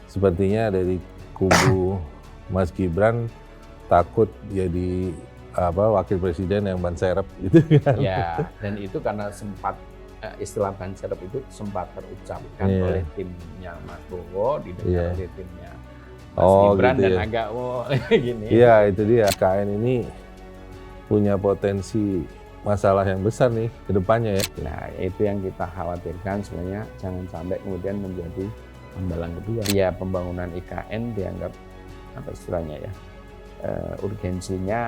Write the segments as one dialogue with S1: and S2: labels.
S1: sepertinya dari kubu Mas Gibran takut jadi wakil presiden yang ban serep gitu kan.
S2: Ya, dan itu karena sempat istilah ban serep itu sempat terucapkan oleh timnya Mas Bowo, didengar oleh timnya Mas Gibran gitu dan agak gini.
S1: Iya, itu dia. KN ini punya potensi masalah yang besar nih ke depannya ya.
S2: Nah, itu yang kita khawatirkan sebenarnya, jangan sampai kemudian menjadi hambalang kedua. Ya, pembangunan IKN dianggap apa istilahnya ya, urgensinya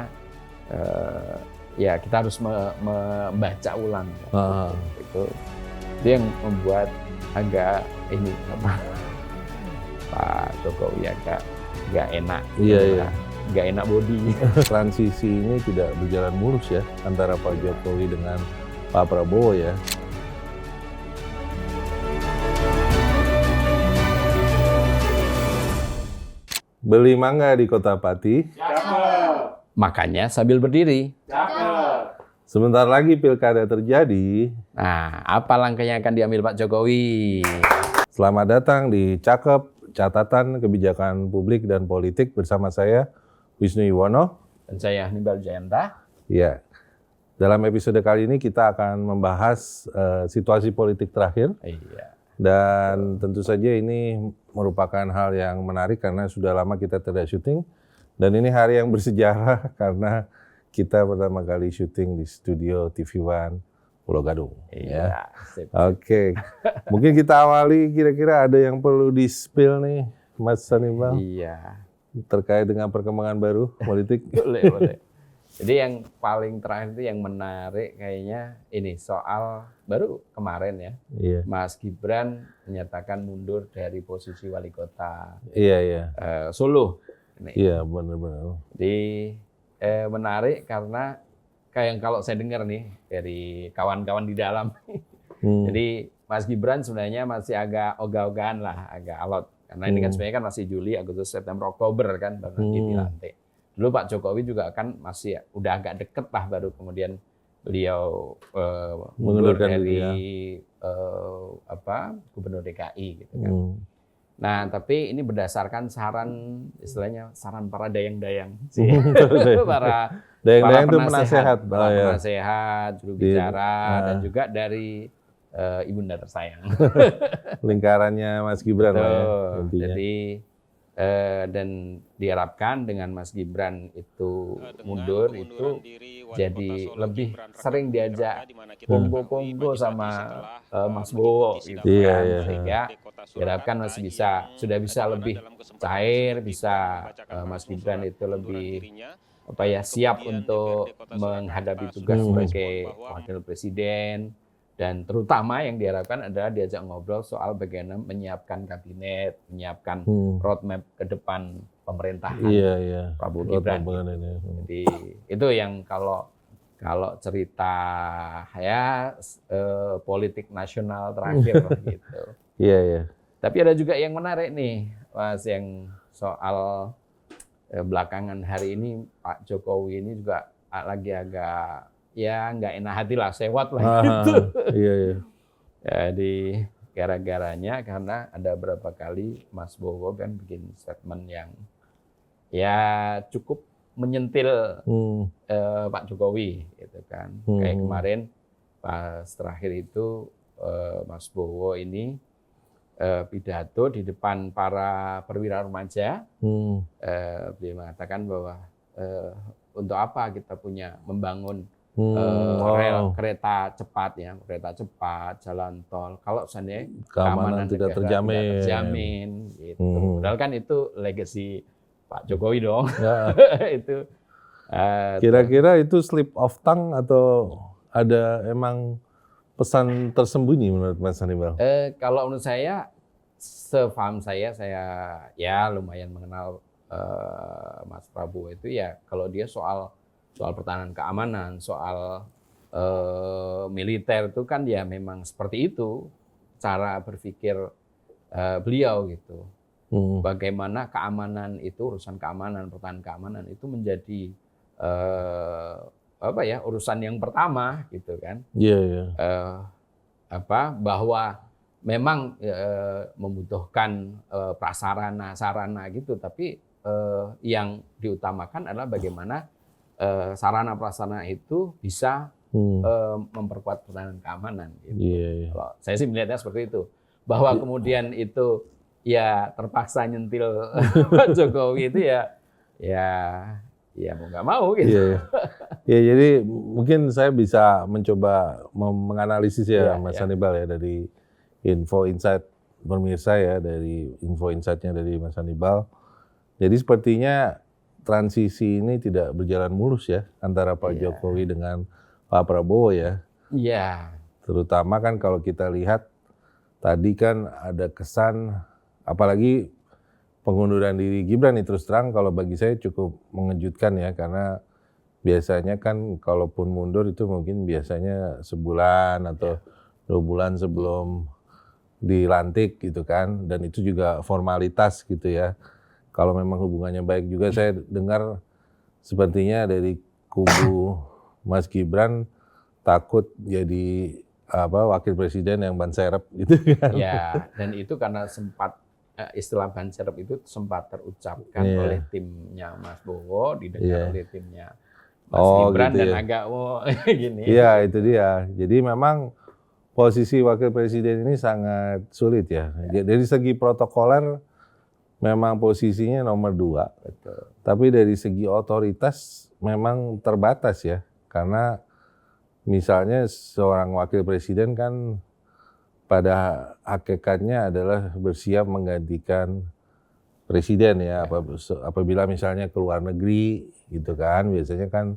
S2: ya kita harus membaca ulang. Itu yang membuat agak ini Pak Jokowi agak nggak enak.
S1: Iya.
S2: Nggak enak body.
S1: Transisi ini tidak berjalan mulus ya antara Pak Jokowi dengan Pak Prabowo ya. Beli mangga di Kota Pati.
S3: Cakep.
S2: Makanya sambil berdiri.
S3: Cakep.
S1: Sebentar lagi pilkada terjadi.
S2: Nah, apa langkah yang akan diambil Pak Jokowi?
S1: Selamat datang di Cakep, Catatan Kebijakan Publik dan Politik bersama saya, Wisnu Yuwono.
S2: Dan saya Hannibal Jayanta.
S1: Ya, dalam episode kali ini kita akan membahas situasi politik terakhir.
S2: Iya.
S1: Dan tentu saja ini merupakan hal yang menarik karena sudah lama kita tidak syuting. Dan ini hari yang bersejarah karena kita pertama kali syuting di studio TV One Pulau Gadung.
S2: Iya.
S1: Ya. Oke, mungkin kita awali kira-kira ada yang perlu di-spill nih, Mas Hannibal.
S2: Iya.
S1: Terkait dengan perkembangan baru politik.
S2: Boleh. Jadi yang paling terakhir itu yang menarik kayaknya ini soal baru kemarin ya.
S1: Iya.
S2: Mas Gibran menyatakan mundur dari posisi wali kota.
S1: Iya.
S2: Solo. Ini.
S1: Iya, benar-benar.
S2: Jadi menarik karena kayak kalau saya dengar nih dari kawan-kawan di dalam. Jadi Mas Gibran sebenarnya masih agak ogah-ogahan lah, agak alot. Karena ini kan sebenarnya kan masih Juli, Agustus, September, Oktober kan baru nanti dilantik. Dulu Pak Jokowi juga kan masih udah agak deket lah baru kemudian beliau mundur dari Gubernur DKI gitu kan. Nah, tapi ini berdasarkan saran istilahnya saran para dayang-dayang. para
S1: dayang-dayang itu penasehat,
S2: penasehat, juru bicara dan juga dari ibunda tersayang.
S1: Lingkarannya Mas Gibran lah ya.
S2: Jadi dan diharapkan dengan Mas Gibran itu mundur itu jadi lebih sering diajak konggo sama Mas Bowo gitu kan. Sehingga diharapkan sudah bisa lebih cair, bisa Mas Gibran itu lebih siap untuk menghadapi tugas sebagai wakil presiden. Dan terutama yang diharapkan adalah diajak ngobrol soal bagaimana menyiapkan kabinet, menyiapkan roadmap ke depan pemerintahan Prabowo Gibran. Jadi itu yang kalau cerita ya politik nasional terakhir gitu.
S1: Iya.
S2: Tapi ada juga yang menarik nih, Mas, yang soal belakangan hari ini Pak Jokowi ini juga lagi agak ya nggak enak hati lah, sewot lah gitu.
S1: Iya.
S2: Jadi gara-garanya karena ada berapa kali Mas Bowo kan bikin statement yang ya cukup menyentil Pak Jokowi gitu kan. Kayak kemarin pas terakhir itu Mas Bowo ini pidato di depan para perwira remaja. Beliau mengatakan bahwa untuk apa kita membangun rel kereta cepat, jalan tol, kalau seandainya keamanan
S1: tidak
S2: terjamin gitu. Padahal kan itu legacy Pak Jokowi dong.
S1: Ya.
S2: Itu
S1: kira-kira itu slip of tongue atau ada emang pesan tersembunyi menurut Mas Hannibal?
S2: Kalau menurut saya, sepaham saya ya lumayan mengenal Mas Prabowo itu ya, kalau dia soal pertahanan keamanan, soal militer itu kan ya memang seperti itu cara berpikir beliau gitu. Bagaimana keamanan itu, urusan keamanan, pertahanan keamanan itu menjadi urusan yang pertama gitu kan.
S1: Iya.
S2: Bahwa memang membutuhkan prasarana, sarana gitu, tapi yang diutamakan adalah bagaimana sarana prasarana itu bisa memperkuat pertahanan keamanan. Gitu.
S1: Iya.
S2: Kalau saya sih melihatnya seperti itu, bahwa kemudian itu ya terpaksa nyentil Pak Jokowi itu ya mau nggak mau gitu.
S1: Iya. Ya, jadi mungkin saya bisa mencoba menganalisis ya, Mas Hannibal ya, dari info insight pemirsa ya, dari info insight-nya dari Mas Hannibal. Jadi sepertinya transisi ini tidak berjalan mulus ya antara Pak Jokowi dengan Pak Prabowo ya.
S2: Iya.
S1: Terutama kan kalau kita lihat tadi kan ada kesan, apalagi pengunduran diri Gibran nih, terus terang kalau bagi saya cukup mengejutkan ya, karena biasanya kan kalaupun mundur itu mungkin biasanya sebulan atau 2 bulan sebelum dilantik gitu kan, dan itu juga formalitas gitu ya. Kalau memang hubungannya baik juga, saya dengar sepertinya dari kubu Mas Gibran takut jadi wakil presiden yang ban serep gitu kan.
S2: Ya, dan itu karena sempat istilah ban serep itu sempat terucapkan oleh timnya Mas Bowo, didengar oleh timnya Mas Gibran gitu dan agak gini.
S1: Iya, itu dia. Jadi memang posisi wakil presiden ini sangat sulit ya. Dari segi protokoler memang posisinya nomor 2.
S2: Betul.
S1: Tapi dari segi otoritas memang terbatas ya. Karena misalnya seorang wakil presiden kan pada hakikatnya adalah bersiap menggantikan presiden ya. Apabila misalnya ke luar negeri gitu kan, biasanya kan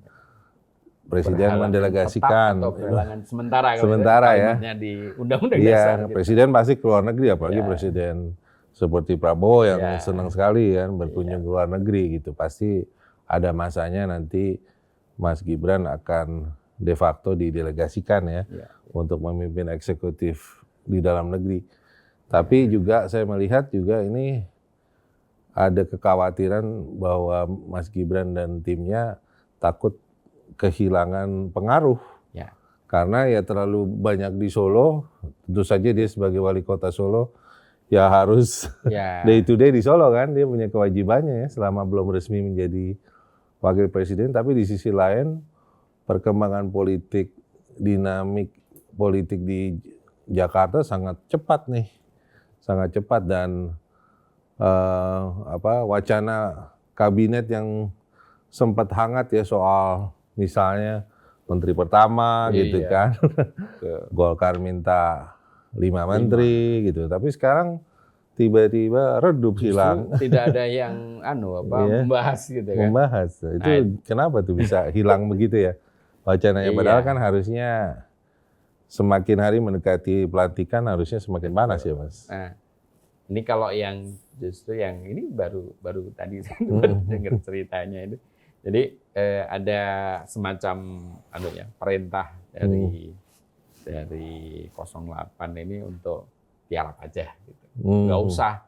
S1: presiden mendelegasikan
S2: atau berhalangan
S1: sementara ya
S2: di undang-undang dasar.
S1: Iya, presiden pasti ke luar negeri, apalagi presiden seperti Prabowo yang senang sekali kan berkunjung ke luar negeri gitu. Pasti ada masanya nanti Mas Gibran akan de facto didelegasikan ya untuk memimpin eksekutif di dalam negeri. Tapi juga saya melihat juga ini ada kekhawatiran bahwa Mas Gibran dan timnya takut kehilangan pengaruh.
S2: Ya.
S1: Karena ya terlalu banyak di Solo, tentu saja dia sebagai wali kota Solo ya harus day to day di Solo kan, dia punya kewajibannya ya selama belum resmi menjadi wakil presiden. Tapi di sisi lain perkembangan politik, dinamik politik di Jakarta sangat cepat nih, sangat cepat, dan wacana kabinet yang sempat hangat ya soal misalnya menteri pertama gitu kan, Golkar minta 5 menteri gitu, tapi sekarang tiba-tiba redup, hilang.
S2: Tidak ada yang membahas gitu kan.
S1: Membahas, itu kenapa tuh bisa hilang begitu ya wacananya, padahal kan harusnya semakin hari mendekati pelantikan harusnya semakin panas ya Mas.
S2: Nah, ini kalau yang justru yang ini baru tadi saya baru dengar ceritanya itu. Jadi ada semacam perintah dari 08 ini untuk tiarap aja gitu. Nggak usah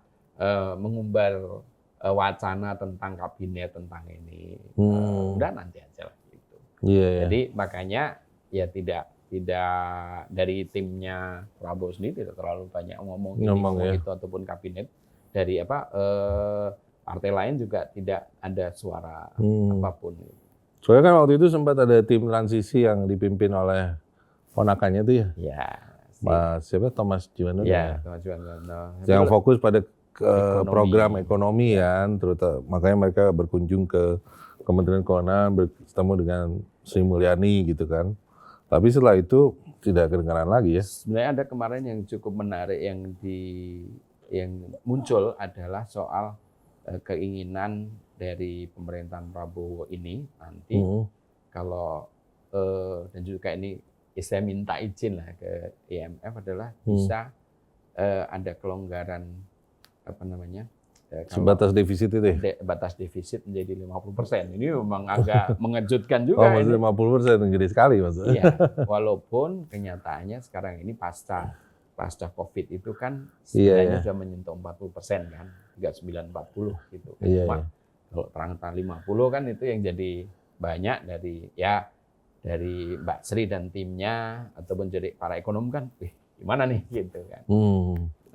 S2: mengumbar wacana tentang kabinet tentang ini. Udah nanti aja lah gitu. Jadi makanya ya tidak dari timnya Prabowo sendiri tidak terlalu banyak ngomong itu ataupun kabinet, dari partai lain juga tidak ada suara apapun.
S1: Soalnya kan waktu itu sempat ada tim transisi yang dipimpin oleh ponakannya tuh ya.
S2: Ya.
S1: Mas Thomas Juwandono.
S2: Ya, Thomas Juwandono.
S1: Yang fokus pada program ekonomi kan, terutama makanya mereka berkunjung ke Kementerian Keuangan, bertemu dengan Sri Mulyani gitu kan. Tapi setelah itu tidak kedengaran lagi ya.
S2: Sebenarnya ada kemarin yang cukup menarik yang muncul adalah soal keinginan dari pemerintahan Prabowo ini nanti kalau dan juga ini saya minta izin lah ke IMF adalah bisa ada kelonggaran
S1: sebatas defisit itu ya?
S2: Batas defisit menjadi 50%. Ini memang agak mengejutkan juga.
S1: Oh, maksudnya 50% gede sekali maksudnya.
S2: Iya, walaupun kenyataannya sekarang ini pasca COVID itu kan sebenarnya sudah menyentuh 40% kan, 39-40 gitu. Cuma kalau terang-terang 50 kan itu yang jadi banyak dari Mbak Sri dan timnya ataupun jadi para ekonom kan, gimana nih gitu kan.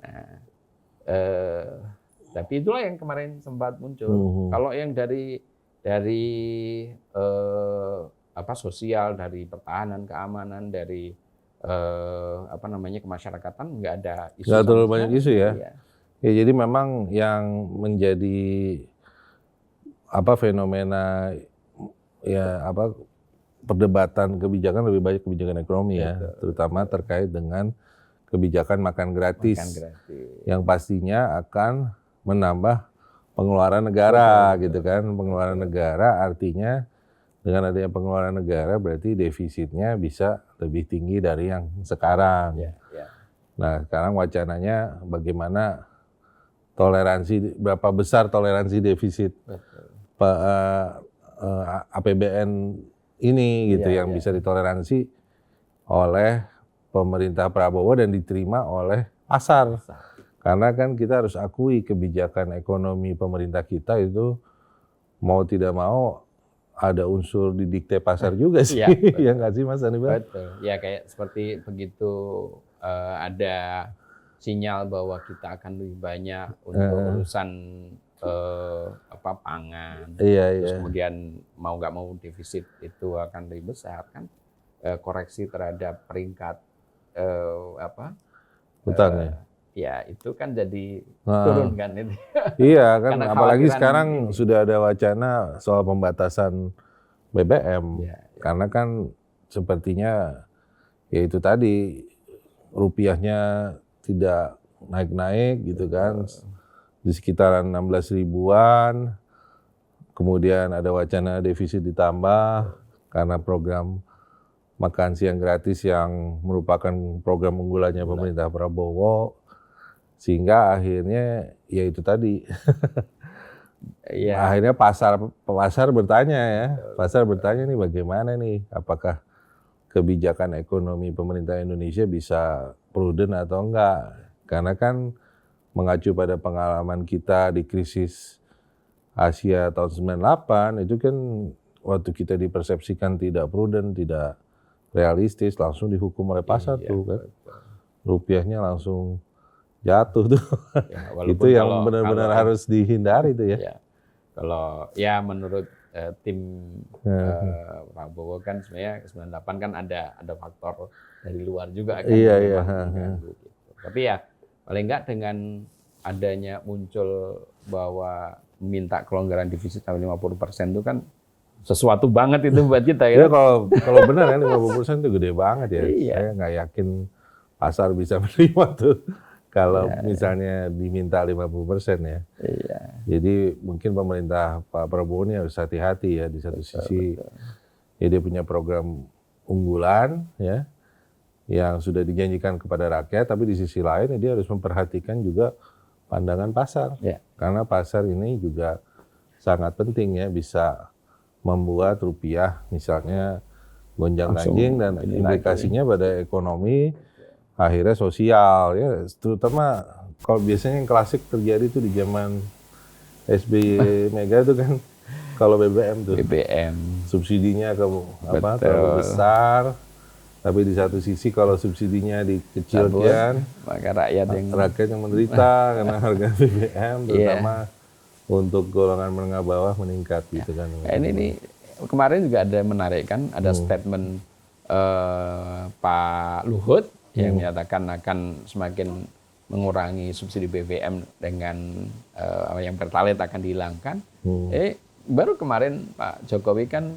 S2: Nah, tapi itulah yang kemarin sempat muncul. Kalau yang dari sosial, dari pertahanan, keamanan, dari kemasyarakatan nggak ada isu.
S1: Nggak terlalu banyak isu ya.
S2: Iya.
S1: Ya jadi memang yang menjadi fenomena perdebatan kebijakan lebih banyak kebijakan ekonomi ya, terutama terkait dengan kebijakan makan gratis. Yang pastinya akan menambah pengeluaran negara gitu kan. Pengeluaran negara artinya dengan adanya pengeluaran negara berarti defisitnya bisa lebih tinggi dari yang sekarang. Nah, sekarang wacananya bagaimana berapa besar toleransi defisit APBN ini gitu yang bisa ditoleransi oleh pemerintah Prabowo dan diterima oleh pasar. Karena kan kita harus akui kebijakan ekonomi pemerintah kita itu mau tidak mau ada unsur didikte pasar juga sih. Ya nggak sih Mas Anibal?
S2: Betul. Ya kayak seperti begitu ada sinyal bahwa kita akan lebih banyak untuk urusan pangan. Terus kemudian mau nggak mau defisit itu akan lebih besar kan. Koreksi terhadap peringkat
S1: utangnya.
S2: Ya itu kan jadi turun kan itu.
S1: Iya kan, apalagi sekarang sudah ada wacana soal pembatasan BBM. Karena kan sepertinya ya itu tadi rupiahnya tidak naik-naik gitu kan. Di sekitaran 16 ribuan. Kemudian ada wacana defisit ditambah karena program makan siang gratis yang merupakan program unggulannya pemerintah Prabowo. Sehingga akhirnya ya itu tadi. Akhirnya pasar bertanya ya. Pasar bertanya nih bagaimana nih, apakah kebijakan ekonomi pemerintah Indonesia bisa prudent atau enggak. Karena kan mengacu pada pengalaman kita di krisis Asia tahun 98 itu kan waktu kita dipersepsikan tidak prudent, tidak realistis, langsung dihukum oleh pasar tuh kan. Rupiahnya langsung jatuh tuh. Itu yang benar-benar harus dihindari tuh ya.
S2: Kalau menurut tim Prabowo kan sebenarnya 98 kan ada faktor dari luar juga kan. Gitu. Tapi ya paling enggak dengan adanya muncul bahwa minta kelonggaran defisit sampai 50% itu kan sesuatu banget itu buat kita ya.
S1: Kalau benar ya 50% itu gede banget ya. Saya nggak yakin pasar bisa menerima tuh. Kalau misalnya diminta 50% ya. Jadi mungkin pemerintah Pak Prabowo ini harus hati-hati ya. Di satu sisi ya dia punya program unggulan ya yang sudah dijanjikan kepada rakyat, tapi di sisi lain ya dia harus memperhatikan juga pandangan pasar. Karena pasar ini juga sangat penting ya, bisa membuat rupiah misalnya gonjang-ganjing dan implikasinya pada ekonomi akhirnya sosial ya, terutama kalau biasanya yang klasik terjadi itu di zaman SBY Mega itu kan kalau BBM subsidinya terlalu besar, tapi di satu sisi kalau subsidinya dikecilkan
S2: maka rakyat yang
S1: menderita karena harga BBM terutama untuk golongan menengah bawah meningkat gitu kan.
S2: Ini kemarin juga ada menarik kan, ada statement Pak Luhut yang menyatakan akan semakin mengurangi subsidi BBM dengan yang Pertalite akan dihilangkan. Baru kemarin Pak Jokowi kan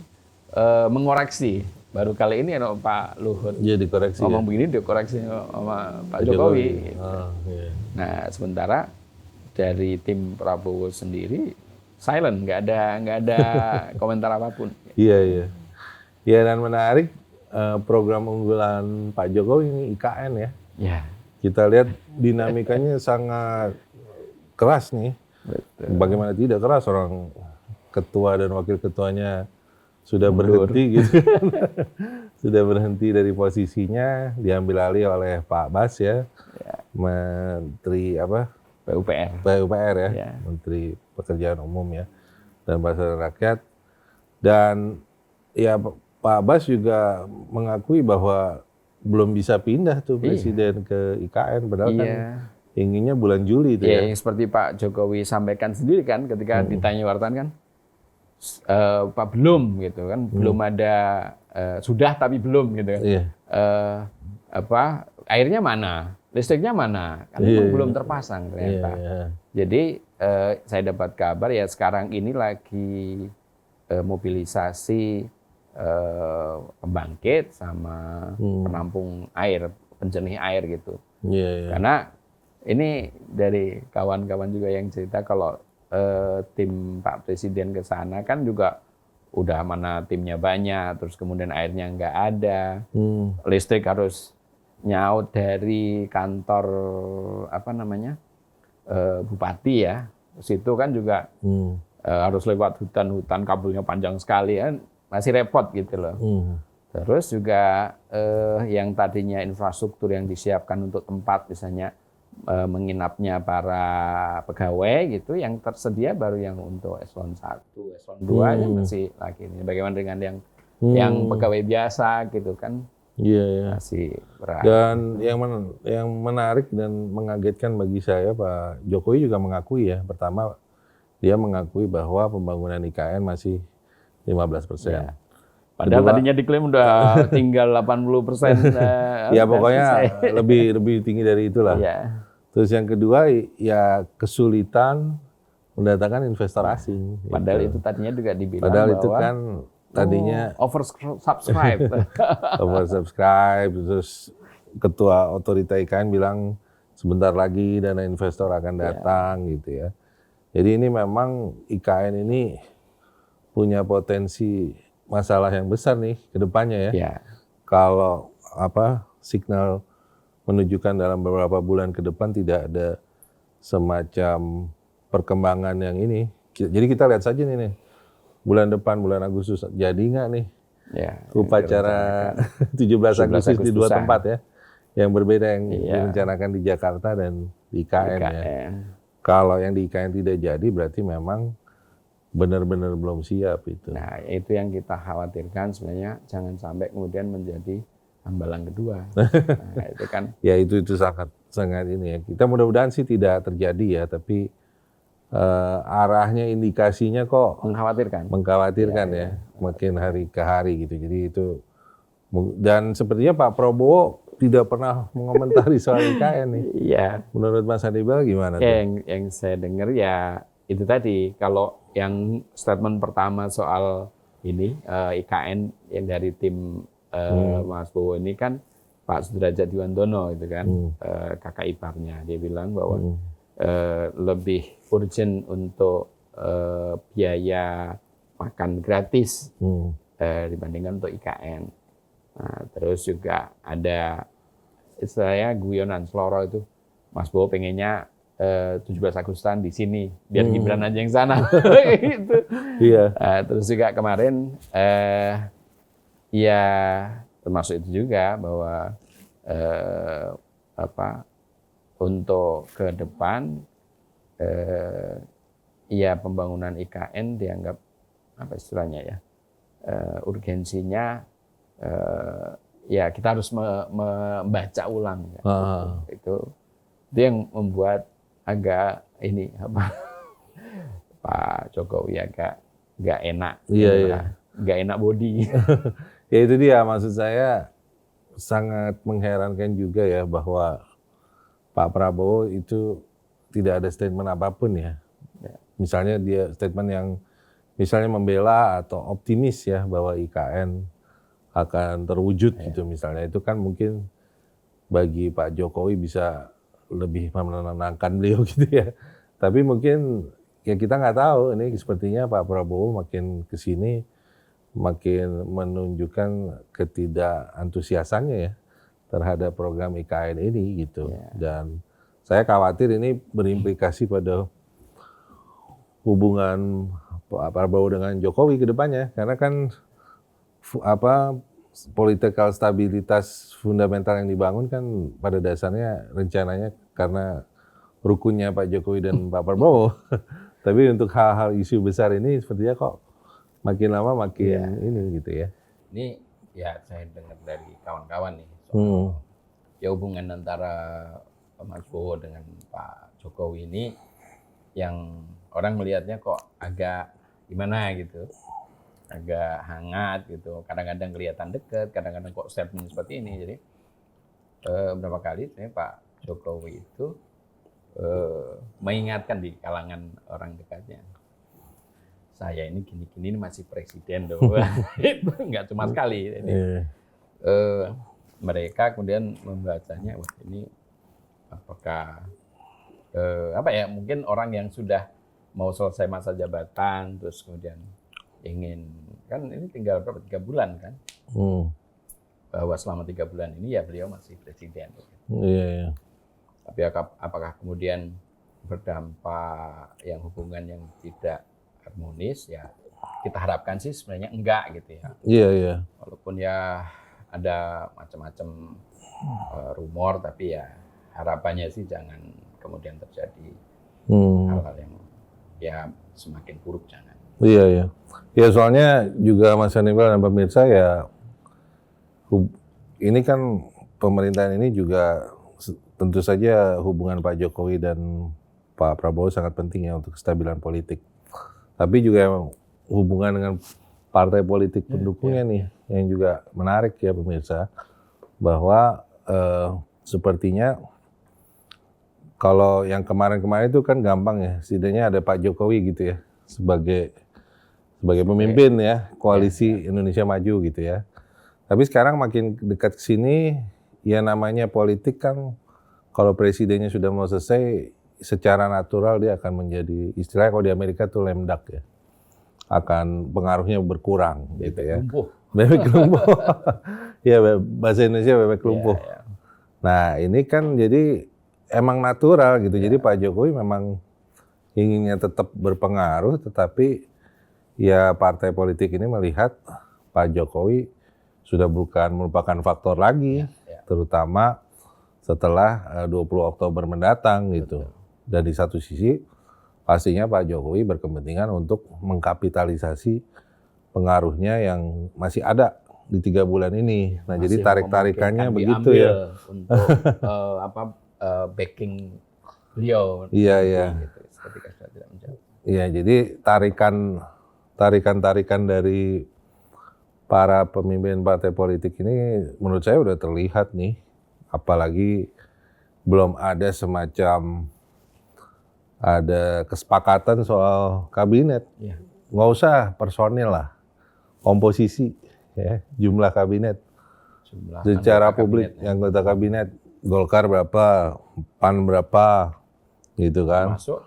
S2: mengoreksi. Baru kali ini Pak Luhut
S1: dikoreksi
S2: ngomong begini, dikoreksi sama Pak Jokowi. Nah, sementara dari tim Prabowo sendiri silent, nggak ada komentar apapun.
S1: Iya, dan menarik. Program unggulan Pak Jokowi ini IKN ya. Kita lihat dinamikanya sangat keras nih. Bagaimana tidak keras, orang ketua dan wakil ketuanya sudah berhenti gitu. Sudah berhenti dari posisinya, diambil alih oleh Pak Bas ya. Menteri PUPR ya. Menteri Pekerjaan Umum ya dan Perusahaan Rakyat. Dan ya Pak Bas juga mengakui bahwa belum bisa pindah tuh
S2: Iya.
S1: presiden ke IKN, padahal kan
S2: Iya.
S1: inginnya bulan Juli itu
S2: Ya,
S1: ya.
S2: yang seperti Pak Jokowi sampaikan sendiri kan ketika ditanya wartawan kan, Pak belum gitu kan, belum ada sudah tapi belum gitu kan.
S1: Iya.
S2: Airnya mana, listriknya mana, kan
S1: Iya,
S2: belum
S1: iya.
S2: terpasang
S1: Iya,
S2: ternyata.
S1: iya.
S2: Jadi saya dapat kabar ya sekarang ini lagi mobilisasi pembangkit sama penampung air, penjernih air gitu.
S1: Iya, iya.
S2: Karena ini dari kawan-kawan juga yang cerita kalau tim Pak Presiden ke sana kan juga udah mana timnya banyak, terus kemudian airnya nggak ada, listrik harus nyaut dari kantor bupati ya, situ kan juga harus lewat hutan-hutan, kabelnya panjang sekali kan, masih repot gitu loh. Terus juga yang tadinya infrastruktur yang disiapkan untuk tempat misalnya menginapnya para pegawai gitu, yang tersedia baru yang untuk eselon 1, eselon 2 yang masih lagi ini. Bagaimana dengan yang pegawai biasa gitu kan?
S1: Iya, iya.
S2: Masih berat.
S1: Dan yang menarik dan mengagetkan bagi saya, Pak Jokowi juga mengakui ya, pertama dia mengakui bahwa pembangunan IKN masih 15%.
S2: Ya. Padahal
S1: Kedua,
S2: tadinya diklaim udah tinggal 80%.
S1: ya pokoknya lebih tinggi dari itulah.
S2: Ya.
S1: Terus yang kedua ya kesulitan mendatangkan investor asing.
S2: Padahal
S1: gitu.
S2: itu tadinya juga dibilang
S1: Padahal
S2: bahwa
S1: itu kan tadinya
S2: oversubscribe.
S1: oversubscribe, terus ketua otorita IKN bilang sebentar lagi dana investor akan datang gitu ya. Jadi ini memang IKN ini punya potensi masalah yang besar nih ke depannya ya.
S2: Ya.
S1: Kalau signal menunjukkan dalam beberapa bulan ke depan tidak ada semacam perkembangan yang ini. Jadi kita lihat saja nih bulan depan, bulan Agustus, jadi nggak nih
S2: Ya,
S1: upacara 17 Agustus di dua tempat ya, yang berbeda yang direncanakan di Jakarta dan di IKN ya. Kalau yang di IKN tidak jadi berarti memang benar-benar belum siap itu.
S2: Nah, itu yang kita khawatirkan sebenarnya, jangan sampai kemudian menjadi hambalang kedua. Nah, itu kan.
S1: Ya itu sangat ini ya. Kita mudah-mudahan sih tidak terjadi ya, tapi arahnya indikasinya kok mengkhawatirkan ya, makin hari ke hari gitu. Jadi itu, dan sepertinya Pak Prabowo tidak pernah mengomentari soal IKN nih.
S2: Iya.
S1: Menurut Mas Hannibal gimana tuh?
S2: Yang saya dengar ya itu tadi, kalau yang statement pertama soal ini IKN yang dari tim Mas Bowo ini kan Pak Sudrajat Dwiandono itu kan, kakak iparnya, dia bilang bahwa lebih urgent untuk biaya makan gratis dibandingkan untuk IKN. Nah, terus juga ada istilahnya guyonan seloro itu, Mas Bowo pengennya 17 Agustusan di sini biar Gibran aja yang sana. Gitu.
S1: Iya.
S2: Terus juga kemarin ya termasuk itu juga bahwa untuk ke depan ya pembangunan IKN dianggap istilahnya ya urgensinya ya kita harus membaca ulang ya. Itu yang membuat agak ini Pak Jokowi agak nggak enak, nggak enak body.
S1: Ya itu dia, maksud saya sangat mengherankan juga ya bahwa Pak Prabowo itu tidak ada statement apapun ya. Misalnya dia statement yang misalnya membela atau optimis ya bahwa IKN akan terwujud gitu misalnya. Itu kan mungkin bagi Pak Jokowi bisa lebih menenangkan beliau gitu ya. Tapi mungkin ya kita nggak tahu, ini sepertinya Pak Prabowo makin kesini makin menunjukkan ketidakantusiasannya ya terhadap program IKN ini gitu. Dan saya khawatir ini berimplikasi pada hubungan Pak Prabowo dengan Jokowi ke depannya, karena kan political stabilitas fundamental yang dibangun kan pada dasarnya rencananya karena rukunnya Pak Jokowi dan Pak Prabowo. Tapi untuk hal-hal isu besar ini sepertinya kok makin lama makin ini gitu ya.
S2: Ini ya saya dengar dari kawan-kawan nih soal ya hubungan antara Mas Bowo dengan Pak Jokowi ini yang orang melihatnya kok agak gimana gitu, agak hangat gitu. Kadang-kadang kelihatan dekat, kadang-kadang kok statement seperti ini. Jadi beberapa kali sebenarnya Pak Jokowi itu mengingatkan di kalangan orang dekatnya, saya ini gini-gini ini masih presiden loh. Itu nggak cuma sekali. Jadi, mereka kemudian membacanya, wah ini apakah apa ya, mungkin orang yang sudah mau selesai masa jabatan terus kemudian ingin, kan ini tinggal berapa, 3 bulan kan, bahwa selama 3 bulan ini ya beliau masih presiden.
S1: Iya.
S2: Tapi apakah kemudian berdampak yang hubungan yang tidak harmonis, ya kita harapkan sih sebenarnya enggak gitu ya.
S1: Iya.
S2: Walaupun ya ada macam-macam rumor, tapi ya harapannya sih jangan kemudian terjadi hal-hal yang ya semakin buruk, jangan.
S1: Iya. Ya soalnya juga Mas Hannibal dan pemirsa ya, ini kan pemerintahan ini juga tentu saja hubungan Pak Jokowi dan Pak Prabowo sangat penting ya untuk kestabilan politik. Tapi juga hubungan dengan partai politik pendukungnya nih yang juga menarik ya pemirsa, bahwa sepertinya kalau yang kemarin-kemarin itu kan gampang ya, setidaknya ada Pak Jokowi gitu ya sebagai pemimpin ya koalisi Indonesia Maju gitu ya. Tapi sekarang makin dekat ke sini ya, namanya politik kan kalau presidennya sudah mau selesai, secara natural dia akan menjadi, istilahnya kalau di Amerika tuh lame duck ya, akan pengaruhnya berkurang gitu ya. Bebek lumpuh. Ya bahasa Indonesia bebek lumpuh.
S2: Ya.
S1: Nah ini kan jadi emang natural gitu. Jadi Pak Jokowi memang inginnya tetap berpengaruh, tetapi ya partai politik ini melihat Pak Jokowi sudah bukan merupakan faktor lagi, terutama setelah 20 Oktober mendatang gitu. Dan di satu sisi pastinya Pak Jokowi berkepentingan untuk mengkapitalisasi pengaruhnya yang masih ada di 3 bulan ini. Nah, jadi tarik-tarikannya begitu ya.
S2: Untuk backing beliau.
S1: Iya.
S2: Gitu, ketika sudah tidak menjawab.
S1: Iya, jadi tarikan-tarikan dari para pemimpin partai politik ini menurut saya udah terlihat nih. Apalagi belum ada semacam ada kesepakatan soal kabinet. Nggak usah personil lah, komposisi ya, jumlah kabinet. Secara publik yang anggota kabinet, Golkar berapa, PAN berapa, gitu kan.
S2: Masuk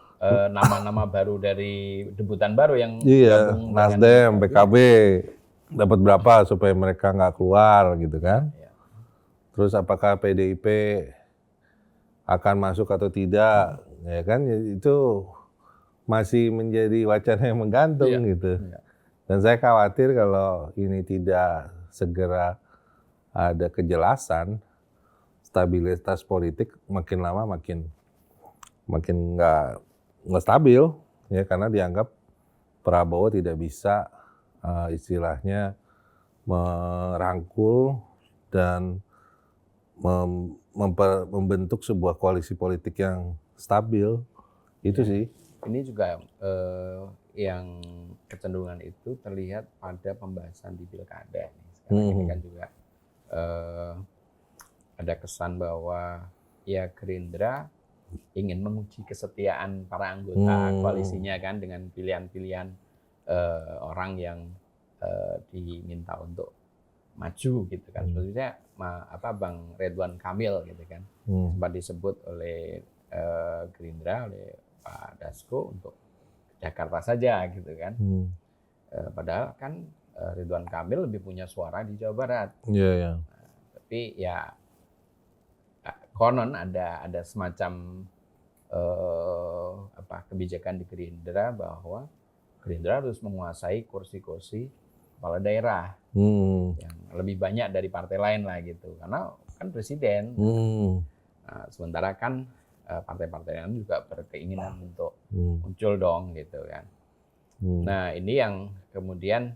S2: nama-nama baru dari debutan baru yang
S1: gabung Nasdem, PKB dapat berapa supaya mereka nggak keluar gitu kan. Terus apakah PDIP akan masuk atau tidak, ya kan, itu masih menjadi wacana yang menggantung gitu. Dan saya khawatir kalau ini tidak segera ada kejelasan, stabilitas politik makin lama makin nggak stabil ya, karena dianggap Prabowo tidak bisa istilahnya merangkul dan membentuk sebuah koalisi politik yang stabil. Itu sih.
S2: Ini juga yang kecenderungan itu terlihat pada pembahasan di pilkada. Sekarang ini kan juga ada kesan bahwa ya Gerindra ingin menguji kesetiaan para anggota koalisinya kan, dengan pilihan-pilihan orang yang diminta untuk maju gitu kan. Sepertinya Bang Ridwan Kamil gitu kan, sempat disebut oleh Gerindra, oleh Pak Dasko untuk Jakarta saja gitu kan. Padahal kan Ridwan Kamil lebih punya suara di Jawa Barat.
S1: Nah,
S2: tapi ya konon ada semacam kebijakan di Gerindra bahwa Gerindra harus menguasai kursi-kursi kepala daerah yang lebih banyak dari partai lain lah gitu, karena kan presiden. Nah, sementara kan partai-partai lain juga berkeinginan untuk muncul dong gitu kan. Nah ini yang kemudian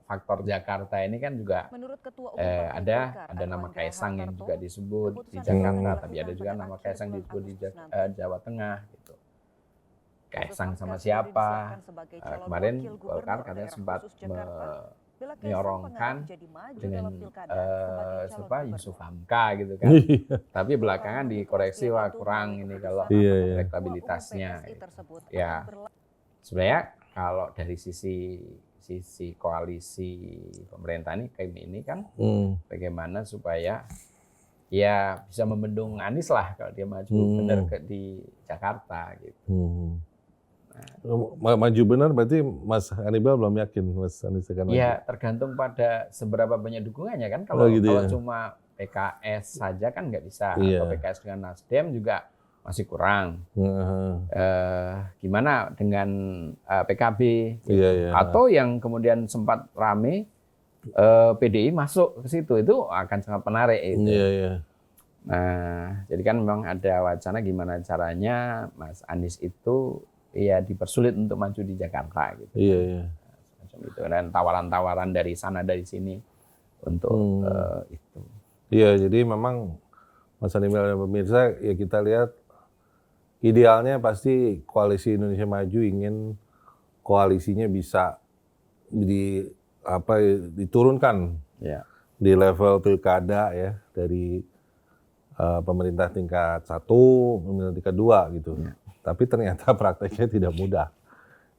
S2: faktor Jakarta ini kan juga
S4: Menurut Ketua Umum Partai Golkar,
S2: ada nama
S4: Erlangga
S2: Kaisang yang
S4: Hartarto,
S2: juga disebut di
S4: keputusan
S2: Jakarta,
S4: ini
S2: tapi ada juga
S4: dilakukan
S2: nama
S4: pada
S2: Kaisang
S4: akhir
S2: disebut di
S4: bulan Agustus
S2: Jawa Tengah gitu.
S4: Khusus
S2: Kaisang sama
S4: Pasca sudah
S2: siapa?
S4: disiapkan sebagai calon
S2: Kemarin
S4: wakil
S2: Golkar
S4: gubernur
S2: katanya
S4: daerah
S2: sempat
S4: khusus Jakarta, Bella Kaisang
S2: menyorongkan
S4: mengarah jadi maju
S2: dengan
S4: dalam pilkada sebagai calon gubernur.
S2: Yusuf Hamka gitu kan.
S1: Iya.
S2: Tapi belakangan dikoreksi wah kurang ini kalau
S1: Iya, iya.
S2: elektabilitasnya.
S4: PSI
S2: Gitu.
S4: tersebut
S2: Ya.
S4: akan berlaku.
S2: Sebenarnya kalau dari sisi koalisi pemerintah ini kan bagaimana supaya ya bisa membendung Anies lah kalau dia maju benar di Jakarta gitu.
S1: Maju benar berarti Mas Hannibal belum yakin Mas Anies akan maju.
S2: Ya tergantung pada seberapa banyak dukungannya kan. Kalau
S1: gitu
S2: kalau
S1: ya.
S2: cuma PKS saja kan nggak bisa.
S1: Iya.
S2: Atau PKS dengan Nasdem juga masih kurang. Gimana dengan PKB? Gitu.
S1: Iya, iya.
S2: Atau yang kemudian sempat rame PDI masuk ke situ itu akan sangat menarik. Itu.
S1: Iya, iya.
S2: Nah, jadi kan memang ada wacana gimana caranya Mas Anies itu ya dipersulit untuk maju di Jakarta gitu.
S1: Iya, iya.
S2: Macam itu dan tawaran-tawaran dari sana dari sini untuk itu.
S1: Iya, jadi memang Mas Hannibal dan pemirsa ya kita lihat idealnya pasti koalisi Indonesia Maju ingin koalisinya bisa diturunkan
S2: Ya.
S1: di level pilkada ya dari pemerintah tingkat 1, pemerintah tingkat 2 gitu.
S2: Ya.
S1: Tapi ternyata prakteknya tidak mudah.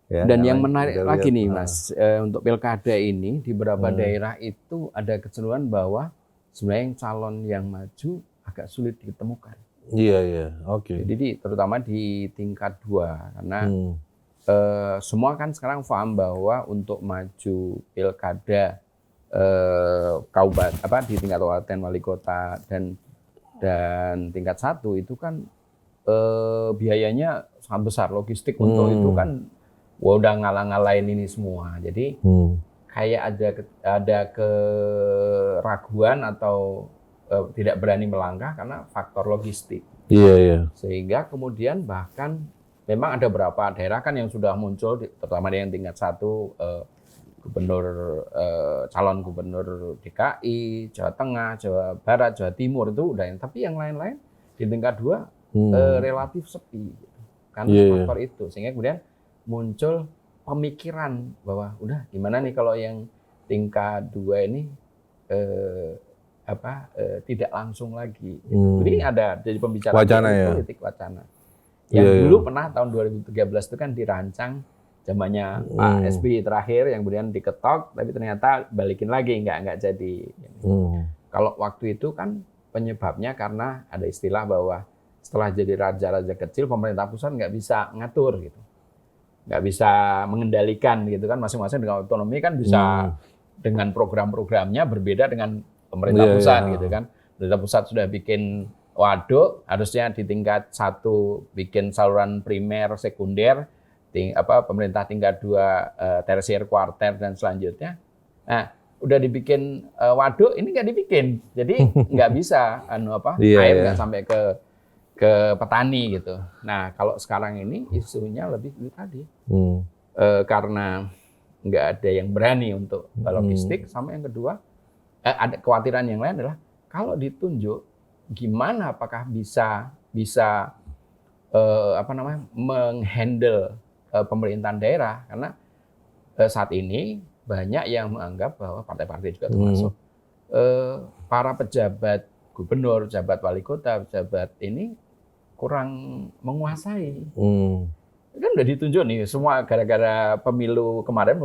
S1: Ya,
S2: Dan yang
S1: karena
S2: menarik
S1: kita
S2: lagi
S1: lihat,
S2: nih Mas, untuk pilkada ini di beberapa daerah itu ada kecenderungan bahwa sebenarnya yang calon yang maju agak sulit ditemukan.
S1: Iya, iya. Oke.
S2: Jadi terutama di tingkat 2 karena semua kan sekarang paham bahwa untuk maju pilkada kabupaten di tingkat kabupaten wali kota dan tingkat 1 itu kan biayanya sangat besar, logistik untuk itu kan udah ngalah-ngalahin ini semua. Jadi kayak ada keraguan atau tidak berani melangkah karena faktor logistik.
S1: Iya, iya.
S2: Sehingga kemudian bahkan memang ada beberapa daerah kan yang sudah muncul, terutama yang tingkat 1 calon gubernur DKI, Jawa Tengah, Jawa Barat, Jawa Timur itu udah. Tapi yang lain-lain di tingkat 2 relatif sepi karena faktor itu. Sehingga kemudian muncul pemikiran bahwa udah gimana nih kalau yang tingkat 2 ini tidak langsung lagi. Jadi ada jadi pembicaraan politik wacana. Yang dulu pernah tahun 2013 itu kan dirancang zamannya Pak SBY terakhir yang kemudian diketok tapi ternyata balikin lagi nggak jadi. Kalau waktu itu kan penyebabnya karena ada istilah bahwa setelah jadi raja-raja kecil pemerintah pusat nggak bisa ngatur gitu. Nggak bisa mengendalikan gitu kan, masing-masing dengan otonomi kan bisa dengan program-programnya berbeda dengan pemerintah pusat gitu kan. Pemerintah pusat sudah bikin waduk, harusnya di tingkat 1 bikin saluran primer, sekunder, pemerintah tingkat 2 tersier, kuarter dan selanjutnya. Nah, udah dibikin waduk, ini nggak dibikin, jadi nggak bisa air nggak sampai ke petani gitu. Nah, kalau sekarang ini isunya lebih itu tadi, karena nggak ada yang berani untuk logistik, sama yang kedua ada kekhawatiran yang lain adalah kalau ditunjuk gimana apakah bisa menghandle pemerintahan daerah karena saat ini banyak yang menganggap bahwa partai-partai juga termasuk para pejabat gubernur, pejabat wali kota, pejabat ini kurang menguasai. Kan udah ditunjuk nih semua gara-gara pemilu kemarin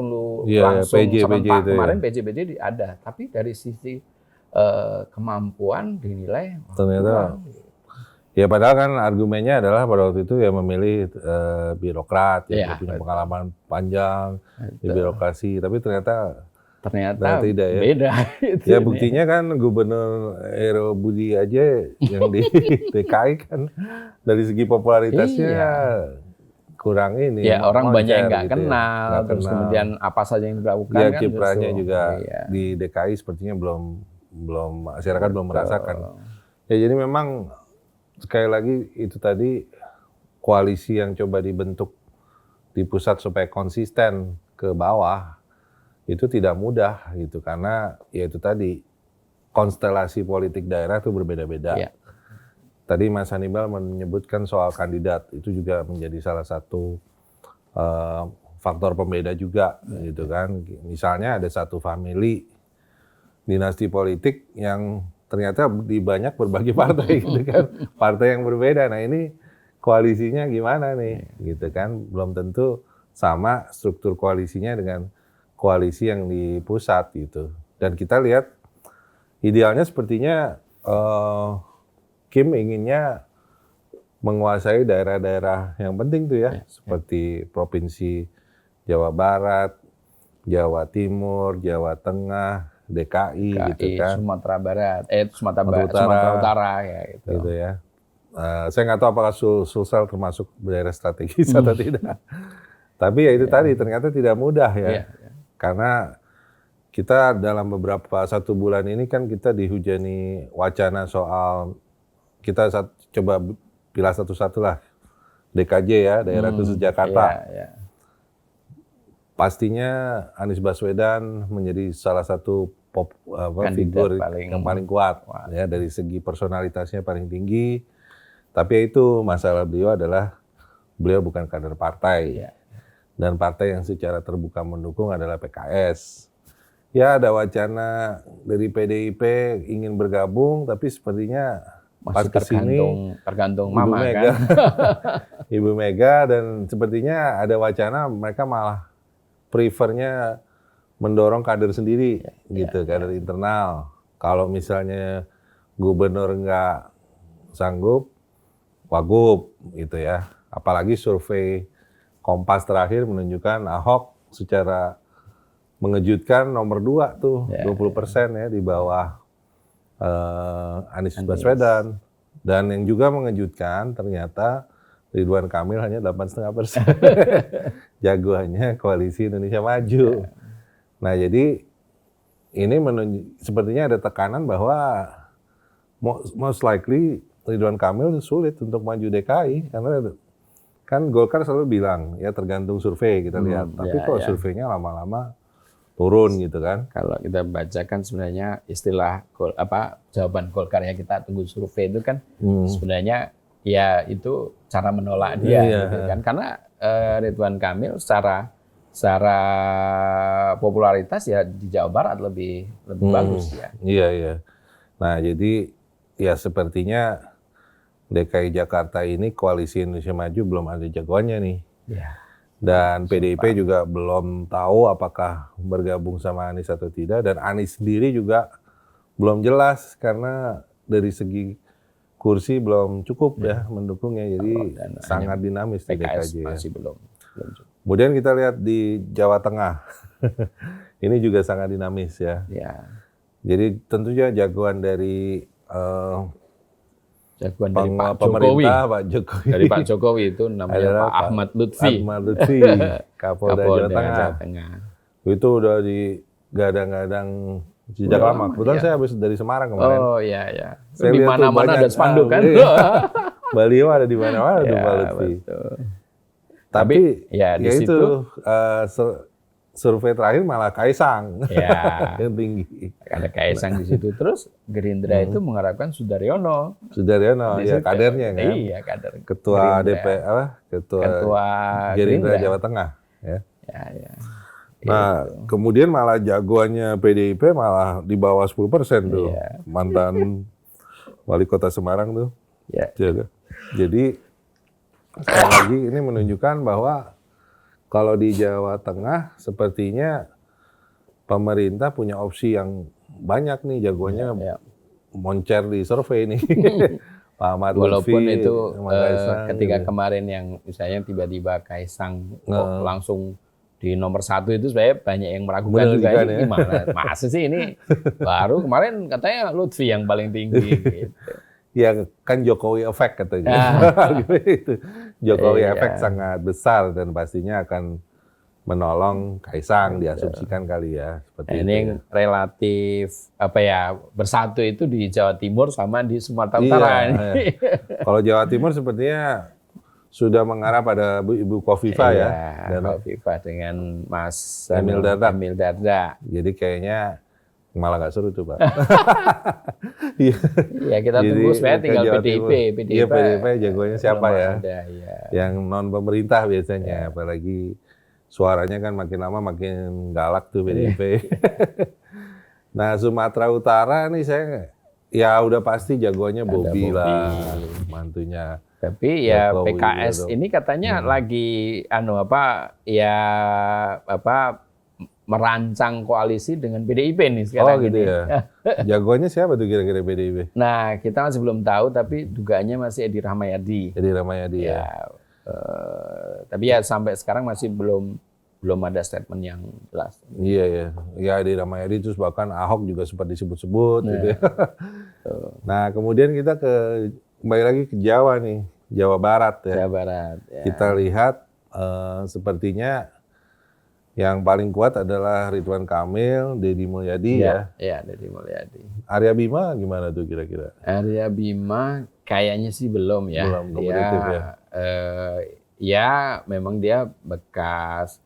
S2: langsung serentak kemarin PJ ada, tapi dari sisi kemampuan dinilai
S1: ternyata ya padahal kan argumennya adalah pada waktu itu ya memilih birokrat yang punya pengalaman panjang di birokrasi, tapi ternyata tidak ya.
S2: Beda.
S1: Ya buktinya kan Gubernur Heru Budi aja yang di DKI kan dari segi popularitasnya kurang ini.
S2: Ya orang banyak yang nggak
S1: gitu
S2: kenal, terus kemudian apa saja yang dilakukan
S1: ya,
S2: kan
S1: kiprahnya juga di DKI sepertinya belum masyarakat belum merasakan. Ya jadi memang sekali lagi itu tadi koalisi yang coba dibentuk di pusat supaya konsisten ke bawah itu tidak mudah gitu karena ya itu tadi konstelasi politik daerah itu berbeda-beda.
S2: Iya.
S1: Tadi Mas Hannibal menyebutkan soal kandidat, itu juga menjadi salah satu faktor pembeda juga gitu kan. Misalnya ada satu family dinasti politik yang ternyata di banyak berbagai partai gitu kan, partai yang berbeda. Nah ini koalisinya gimana nih gitu kan, belum tentu sama struktur koalisinya dengan koalisi yang di pusat gitu. Dan kita lihat idealnya sepertinya Kim inginnya menguasai daerah-daerah yang penting tuh ya, seperti Provinsi Jawa Barat, Jawa Timur, Jawa Tengah, DKI gitu kan.
S2: Sumatera Barat, Sumatera Utara ya
S1: gitu ya. Saya nggak tahu apakah Sulsel termasuk daerah strategis atau tidak. Tapi ya itu tadi ternyata tidak mudah ya. Karena kita dalam beberapa 1 bulan ini kan kita dihujani wacana soal, kita coba pilah satu-satu lah. DKJ ya, daerah khusus Jakarta. Pastinya Anies Baswedan menjadi salah satu figur yang paling kuat ya, dari segi personalitasnya paling tinggi. Tapi itu masalah beliau adalah beliau bukan kader partai. Dan partai yang secara terbuka mendukung adalah PKS. Ya ada wacana dari PDIP ingin bergabung, tapi sepertinya
S2: masih tergantung Mama
S1: Mega,
S2: kan.
S1: Ibu Mega, dan sepertinya ada wacana mereka malah prefernya mendorong kader sendiri gitu, kader internal. Kalau misalnya gubernur nggak sanggup, wagub gitu ya. Apalagi survei Kompas terakhir menunjukkan Ahok secara mengejutkan nomor 2 tuh, 20% ya di bawah Anies Baswedan. Dan yang juga mengejutkan ternyata Ridwan Kamil hanya 8,5%. Jagoannya Koalisi Indonesia Maju. Nah jadi ini sepertinya ada tekanan bahwa most likely Ridwan Kamil sulit untuk maju DKI karena kan Golkar selalu bilang ya tergantung survei kita lihat. Tapi kok surveinya lama-lama turun gitu kan.
S2: Kalau kita baca kan sebenarnya istilah jawaban Golkar yang kita tunggu survei itu kan sebenarnya ya itu cara menolak dia gitu kan. Karena Ridwan Kamil secara popularitas ya di Jawa Barat lebih bagus ya.
S1: Iya. Nah, jadi ya sepertinya DKI Jakarta ini Koalisi Indonesia Maju belum ada jagoannya nih. Dan PDIP juga belum tahu apakah bergabung sama Anies atau tidak. Dan Anies sendiri juga belum jelas karena dari segi kursi belum cukup ya mendukungnya. Jadi sangat dinamis di DKJ.
S2: Masih belum cukup.
S1: Kemudian kita lihat di Jawa Tengah. Ini juga sangat dinamis ya. Jadi tentunya jagoan dari
S2: Pak
S1: pemerintah
S2: Jokowi.
S1: Pak Jokowi.
S2: Dari Pak Jokowi itu namanya Pak Ahmad Lutfi.
S1: Kapolda Jawa Tengah. Itu udah digadang-gadang sejak lama. Kebetulan saya habis dari Semarang kemarin.
S2: Oh iya.
S1: Saya
S2: di mana-mana ada spanduk kan.
S1: Baliho ada di mana-mana tuh Pak Lutfi. Tapi ya di situ survei terakhir malah Kaisang yang tinggi.
S2: Ada Kaisang di situ. Terus Gerindra itu mengharapkan Sudaryono.
S1: Ya kadernya kan.
S2: Iya, kader.
S1: Ketua Ketua Gerindra Jawa Tengah. Ya. Nah, kemudian malah jagoannya PDIP malah di bawah 10% tuh. Mantan wali kota Semarang tuh. Jadi sekali lagi ini menunjukkan bahwa kalau di Jawa Tengah sepertinya pemerintah punya opsi yang banyak nih, jagoannya moncer di survei nih. Pak Ahmad Lutfi.
S2: Walaupun itu ketika kemarin yang misalnya tiba-tiba Kaisang langsung di nomor 1 itu sebenarnya banyak yang meragukan juga ini gimana. Masa sih ini baru kemarin katanya Lutfi yang paling tinggi gitu.
S1: Ya kan Jokowi efek katanya. Itu Jokowi efek sangat besar dan pastinya akan menolong Kaisang diasumsikan kali ya. Seperti
S2: ini yang relatif bersatu itu di Jawa Timur sama di Sumatera Utara.
S1: Kalau Jawa Timur sepertinya sudah mengarah pada Ibu Kofifa ya.
S2: Dan
S1: Dan
S2: Kofifa dengan Mas
S1: Emil Dardak.
S2: Emil Dardak.
S1: jadi kayaknya malah nggak seru tuh Pak.
S2: Ya kita
S1: Jadi,
S2: tunggu supaya
S1: ke
S2: tinggal
S1: Jawa
S2: PDIP.
S1: Timur. Iya, PDIP jagonya siapa
S2: belum
S1: ya?
S2: ada, ya.
S1: Yang non pemerintah biasanya, apalagi suaranya kan makin lama makin galak tuh PDIP. Nah Sumatera Utara nih saya ya udah pasti jagonya
S2: Ada
S1: Bobi
S2: Bobi.
S1: lah, mantunya.
S2: Tapi ya
S1: Jokowi
S2: PKS
S1: gitu.
S2: ini katanya lagi merancang koalisi dengan PDIP nih sekarang
S1: Oh gitu
S2: ini.
S1: ya. Jagonya siapa tuh kira-kira PDIP?
S2: Nah, kita masih belum tahu tapi dugaannya masih Edi Rahmayadi.
S1: Jadi Ramayadi ya.
S2: Tapi ya sampai sekarang masih belum ada statement yang jelas.
S1: Iya ya. Ya Edi Ramayadi terus bahkan Ahok juga sempat disebut-sebut gitu ya. Nah, kemudian kita kembali lagi ke Jawa nih, Jawa Barat ya.
S2: Jawa Barat. Ya.
S1: Kita lihat sepertinya yang paling kuat adalah Ridwan Kamil, Deddy Mulyadi ya.
S2: Ya, Deddy Mulyadi.
S1: Arya Bima gimana tuh kira-kira?
S2: Arya Bima kayaknya sih belum ya.
S1: Belum kompetitif ya.
S2: Ya, memang dia bekas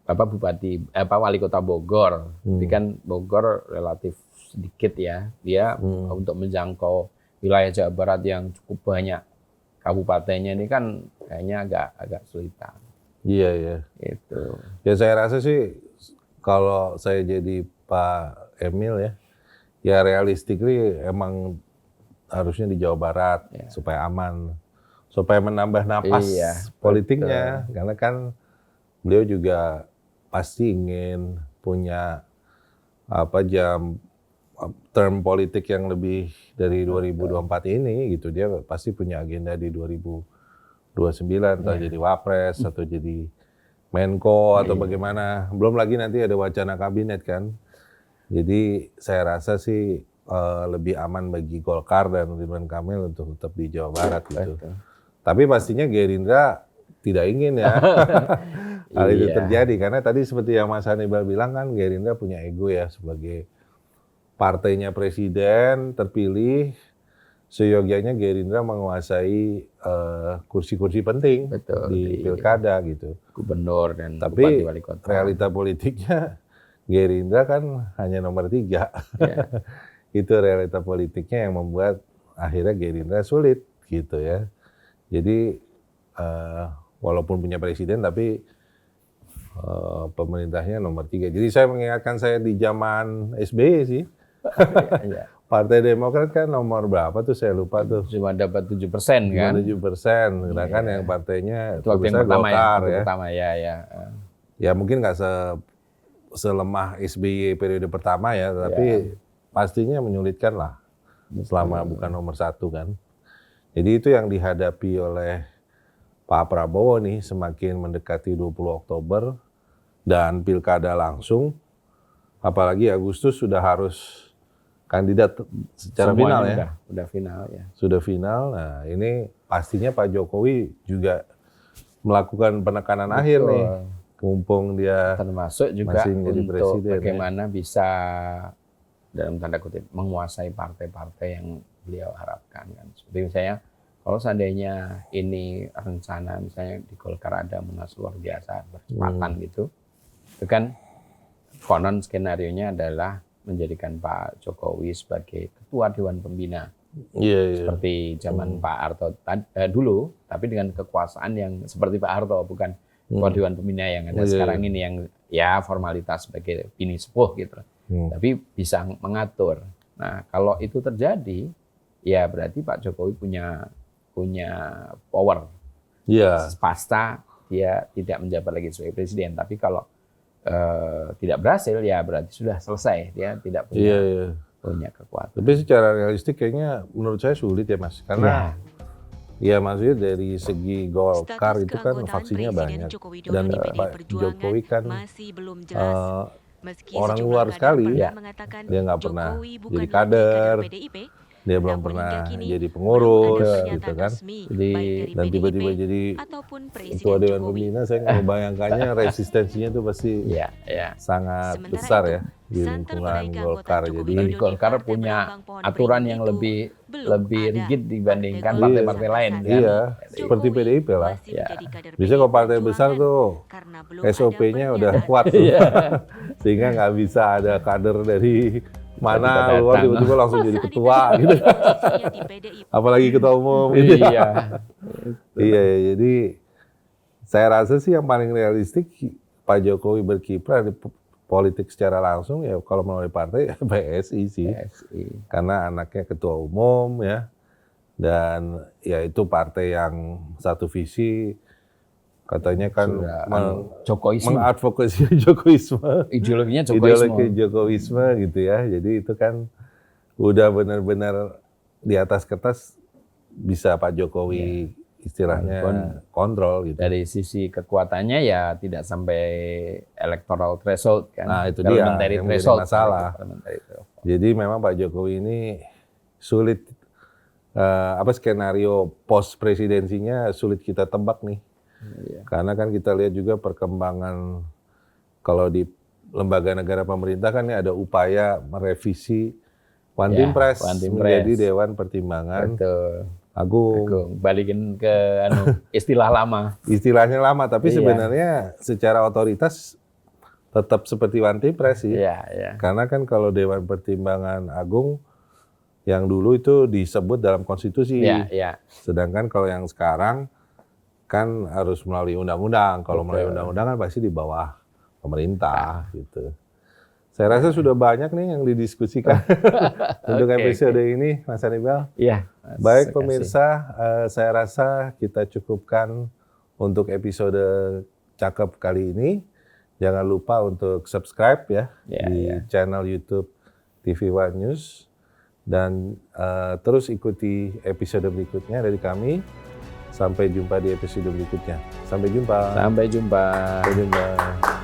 S2: bupati wali kota Bogor. Tapi kan Bogor relatif sedikit ya. Dia untuk menjangkau wilayah Jawa Barat yang cukup banyak kabupatennya ini kan kayaknya agak sulitan.
S1: Iya ya.
S2: Itu.
S1: Ya saya rasa sih kalau saya jadi Pak Emil ya realistik nih emang harusnya di Jawa Barat supaya aman, supaya menambah napas politiknya, karena kan beliau juga pasti ingin punya term politik yang lebih dari 2024 ini gitu. Dia pasti punya agenda di 2029 atau jadi wapres atau jadi Menko atau bagaimana. Belum lagi nanti ada wacana kabinet kan. Jadi saya rasa sih lebih aman bagi Golkar dan Ridwan Kamil untuk tetap di Jawa Barat gitu. Tapi pastinya Gerindra tidak ingin ya hal itu terjadi, karena tadi seperti yang Mas Hannibal bilang kan Gerindra punya ego ya sebagai partainya presiden terpilih, seyogianya Gerindra menguasai kursi-kursi penting di pilkada gitu.
S2: Gubernur dan
S1: tapi
S2: bupati wali kota.
S1: Realita politiknya Gerindra kan hanya nomor 3. Itu realita politiknya yang membuat akhirnya Gerindra sulit gitu ya. Jadi walaupun punya presiden tapi pemerintahnya nomor 3. Jadi saya mengingatkan saya di zaman SBY sih. Partai Demokrat kan nomor berapa tuh saya lupa tuh.
S2: Cuma dapat 7% kan.
S1: 7%. Sedangkan yang partainya
S2: itu waktu yang pertama
S1: Golkar,
S2: ya. Pertama ya.
S1: Ya mungkin nggak selemah SBY periode pertama ya, tapi pastinya menyulitkan lah selama bukan nomor 1 kan. Jadi itu yang dihadapi oleh Pak Prabowo nih semakin mendekati 20 Oktober dan pilkada langsung, apalagi Agustus sudah harus kandidat secara
S2: semuanya
S1: final ya.
S2: Udah final ya.
S1: Sudah final. Nah ini pastinya Pak Jokowi juga melakukan penekanan akhir nih. Mumpung dia
S2: termasuk juga
S1: masih menjadi
S2: untuk
S1: presiden,
S2: bagaimana bisa dalam tanda kutip menguasai partai-partai yang beliau harapkan kan. Seperti misalnya kalau seandainya ini rencana misalnya di Golkar ada munas luar biasa bercepatan gitu, itu kan konon skenarionya adalah menjadikan Pak Jokowi sebagai ketua Dewan Pembina. Seperti zaman Pak Harto dulu, tapi dengan kekuasaan yang seperti Pak Harto, bukan ketua Dewan Pembina yang ada sekarang ini yang ya formalitas sebagai bini sepuh gitu. Tapi bisa mengatur. Nah, kalau itu terjadi, ya berarti Pak Jokowi punya power. Pasca dia tidak menjabat lagi sebagai presiden. Tapi kalau tidak berhasil, ya berarti sudah selesai. Dia tidak punya kekuatan.
S1: Tapi secara realistik kayaknya menurut saya sulit ya Mas. Karena ya maksudnya dari segi Golkar itu kan vaksinnya banyak. Dan Pak Jokowi kan orang luar sekali. Dia nggak pernah jadi kader. dia belum pernah jadi pengurus gitu kan.
S2: Jadi
S1: Dan tiba-tiba jadi ketua Dewan Pembina, saya nggak membayangkannya resistensinya tuh pasti
S2: ya,
S1: sangat besar ya di lingkungan Golkar. Jadi
S2: Golkar punya aturan yang lebih rigid dibandingkan partai-partai lain kan.
S1: iya, seperti PDIP lah.
S2: Ya.
S1: Biasanya kalau partai besar tuh SOP-nya udah kuat tuh. Sehingga nggak bisa ada kader dari mana luar tiba-tiba langsung jadi ketua gitu. Apalagi ketua umum gitu.
S2: Iya.
S1: Iya, jadi saya rasa sih yang paling realistik Pak Jokowi berkiprah di politik secara langsung ya kalau melalui partai ya PSI sih. Karena anaknya ketua umum ya. Dan ya itu partai yang satu visi, katanya kan mengadvokasi Jokowisme,
S2: ideologinya
S1: ideologi Jokowisme gitu ya. Jadi itu kan udah benar-benar di atas kertas bisa Pak Jokowi istilahnya kontrol gitu.
S2: Dari sisi kekuatannya ya tidak sampai electoral threshold kan.
S1: Nah itu dia yang menjadi masalah. Jadi memang Pak Jokowi ini sulit, skenario post presidensinya sulit kita tebak nih. Karena kan kita lihat juga perkembangan kalau di lembaga negara pemerintah kan ini ada upaya merevisi One Team Press menjadi Dewan Pertimbangan Agung.
S2: Balikin ke istilah lama.
S1: Istilahnya lama, tapi sebenarnya secara otoritas tetap seperti One Team Press sih. Karena kan kalau Dewan Pertimbangan Agung yang dulu itu disebut dalam konstitusi. Sedangkan kalau yang sekarang kan harus melalui undang-undang. Kalau melalui undang-undang kan pasti di bawah pemerintah gitu. Saya rasa sudah banyak nih yang didiskusikan untuk episode ini, Mas Hannibal.
S2: Iya.
S1: Baik pemirsa, saya rasa kita cukupkan untuk episode Cakep kali ini. Jangan lupa untuk subscribe ya di channel YouTube TV One News. Dan terus ikuti episode berikutnya dari kami. Sampai jumpa di episode berikutnya. Sampai jumpa.
S2: Sampai jumpa.
S1: Sampai jumpa.